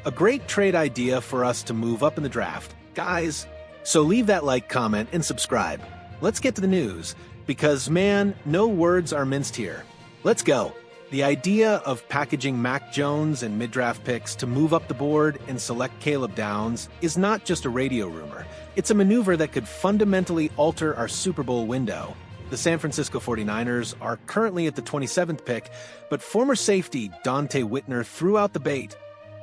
A great trade idea for us to move up in the draft, guys. So leave that like, comment, and subscribe. Let's get to the news, because man, no words are minced here. Let's go. The idea of packaging Mac Jones and mid-draft picks to move up the board and select Caleb Downs is not just a radio rumor. It's a maneuver that could fundamentally alter our Super Bowl window. The San Francisco 49ers are currently at the 27th pick, but former safety Donte Whitner threw out the bait.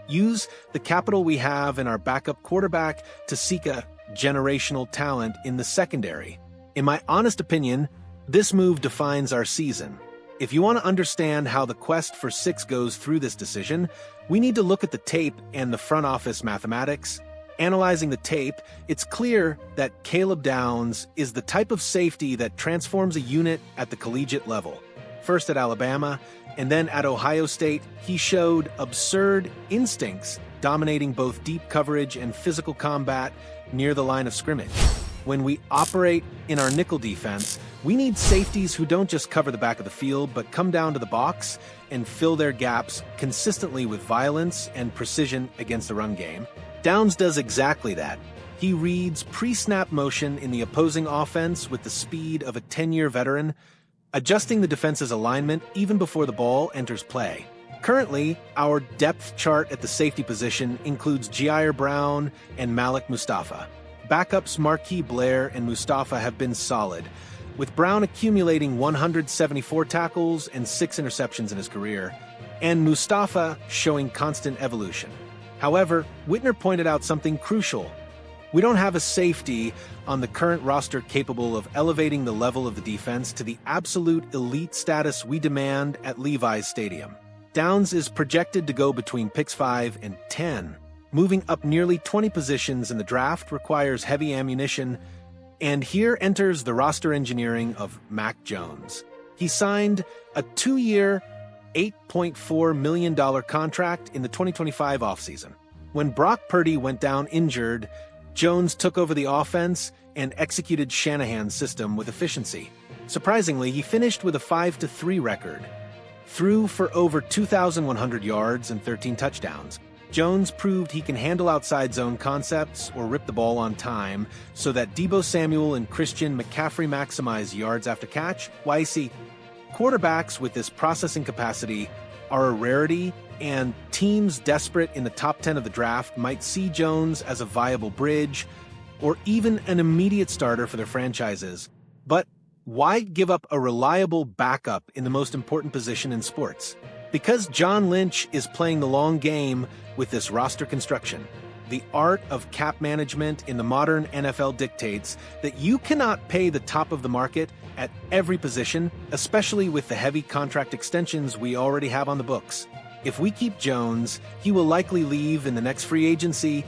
Use the capital we have in our backup quarterback to seek a generational talent in the secondary. In my honest opinion, this move defines our season. If you want to understand how the quest for 6 goes through this decision, we need to look at the tape and the front office mathematics. Analyzing the tape, it's clear that Caleb Downs is the type of safety that transforms a unit at the collegiate level. First at Alabama, and then at Ohio State, he showed absurd instincts, dominating both deep coverage and physical combat near the line of scrimmage. When we operate in our nickel defense, we need safeties who don't just cover the back of the field, but come down to the box and fill their gaps consistently with violence and precision against the run game. Downs does exactly that. He reads pre-snap motion in the opposing offense with the speed of a 10-year veteran, adjusting the defense's alignment even before the ball enters play. Currently, our depth chart at the safety position includes Jair Brown and Malik Mustafa. Backups Marquis Blair and Mustafa have been solid, with Brown accumulating 174 tackles and 6 interceptions in his career, and Mustafa showing constant evolution. However, Whitner pointed out something crucial. We don't have a safety on the current roster capable of elevating the level of the defense to the absolute elite status we demand at Levi's Stadium. Downs is projected to go between picks 5 and 10. Moving up nearly 20 positions in the draft requires heavy ammunition, and here enters the roster engineering of Mac Jones. He signed a 2-year, $8.4 million contract in the 2025 offseason. When Brock Purdy went down injured, Jones took over the offense and executed Shanahan's system with efficiency. Surprisingly, he finished with a 5-3 record, threw for over 2,100 yards and 13 touchdowns. Jones proved he can handle outside zone concepts or rip the ball on time so that Deebo Samuel and Christian McCaffrey maximize yards after catch. Why, see, quarterbacks with this processing capacity are a rarity, and teams desperate in the top 10 of the draft might see Jones as a viable bridge or even an immediate starter for their franchises. But why give up a reliable backup in the most important position in sports? Because John Lynch is playing the long game with this roster construction. The art of cap management in the modern NFL dictates that you cannot pay the top of the market at every position, especially with the heavy contract extensions we already have on the books. If we keep Jones, he will likely leave in the next free agency,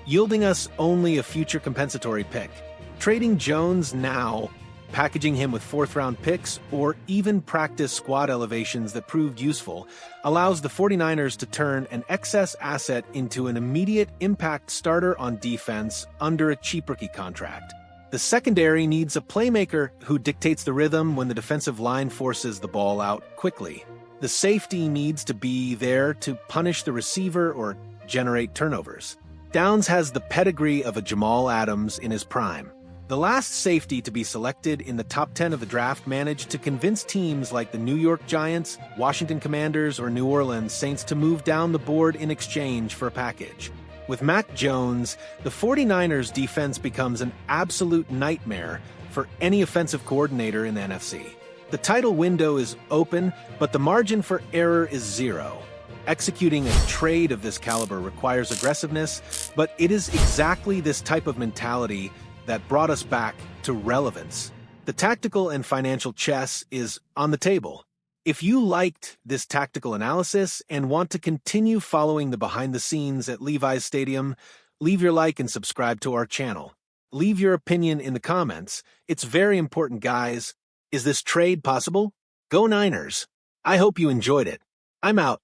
yielding us only a future compensatory pick. Trading Jones now, packaging him with 4th-round picks, or even practice squad elevations that proved useful, allows the 49ers to turn an excess asset into an immediate impact starter on defense under a cheap rookie contract. The secondary needs a playmaker who dictates the rhythm when the defensive line forces the ball out quickly. The safety needs to be there to punish the receiver or generate turnovers. Downs has the pedigree of a Jamal Adams in his prime. The last safety to be selected in the top 10 of the draft managed to convince teams like the New York Giants, Washington Commanders, or New Orleans Saints to move down the board in exchange for a package. With Mac Jones, the 49ers defense becomes an absolute nightmare for any offensive coordinator in the NFC. The title window is open, but the margin for error is 0. Executing a trade of this caliber requires aggressiveness, but it is exactly this type of mentality that brought us back to relevance. The tactical and financial chess is on the table. If you liked this tactical analysis and want to continue following the behind the scenes at Levi's Stadium, leave your like and subscribe to our channel. Leave your opinion in the comments. It's very important, guys. Is this trade possible? Go Niners! I hope you enjoyed it. I'm out.